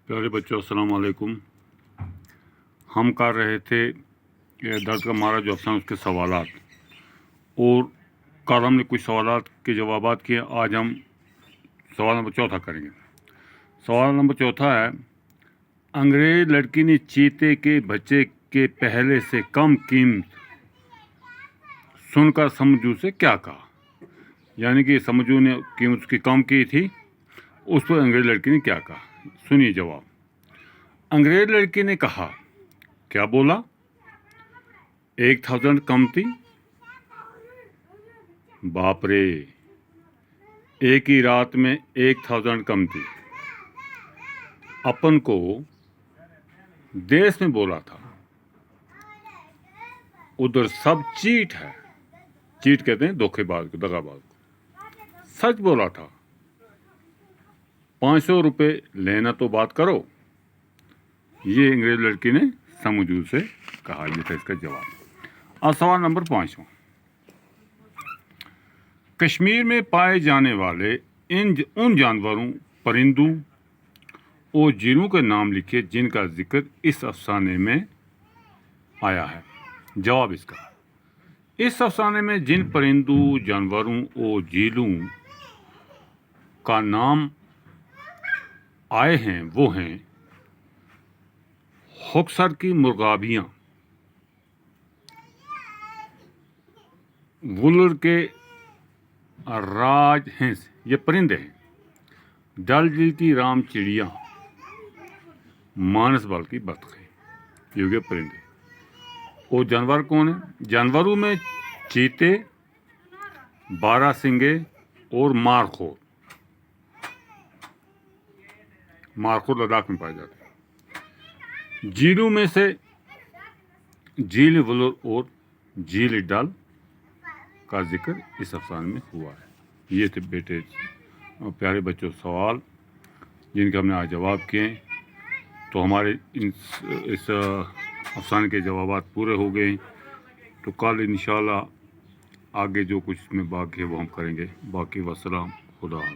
प्यारे बच्चों, अस्सलाम वालेकुम। हम कर रहे थे दर्द का मारा जो अफसान उसके सवालात, और कल हमने कुछ सवालात के जवाबात किए। आज हम सवाल नंबर चौथा करेंगे। सवाल नंबर चौथा है, अंग्रेज लड़की ने चीते के बच्चे के पहले से कम कीमत सुनकर समझू से क्या कहा। यानी कि समझू ने कीमत उसकी कम की थी, उस पर अंग्रेज लड़की ने क्या कहा। सुनिए जवाब। अंग्रेज लड़की ने कहा, क्या बोला? 1000 कम थी? बाप रे, एक ही रात में 1000 कम थी। अपन को देश में बोला था, उधर सब चीट है। चीट कहते हैं धोखेबाज को, दगाबाज को। सच बोला था। 500 रुपये लेना तो बात करो। ये अंग्रेज लड़की ने समझू से कहा। ये था इसका जवाब। अब सवाल नंबर 5वां। कश्मीर में पाए जाने वाले उन जानवरों, परिंदों और जीवों के नाम लिखिए जिनका जिक्र इस अफसाने में आया है। जवाब इसका, इस अफसाने में जिन परिंदों, जानवरों और झीलों का नाम आए हैं वो हैं होक्सर की मुर्गाबियाँ, वुलर के राजहंस, ये परिंदे हैं। डल झील की राम चिड़िया, मानसबल की बतखें, ये हो गए परिंदे। और जानवर कौन है? जानवरों में चीते, बारहसिंगे और मारखोर। मारखोर लद्दाख में पाए जाते हैं। झीलों में से झील वुलर और झील डल का जिक्र इस अफसाने में हुआ है। ये थे बेटे प्यारे बच्चों सवाल जिनके हमने आज जवाब किए। तो हमारे इस अफसाने के जवाबात पूरे हो गए। तो कल इंशाल्लाह आगे जो कुछ इसमें बाकी है वो हम करेंगे। बाकी वस्सलाम, खुदा।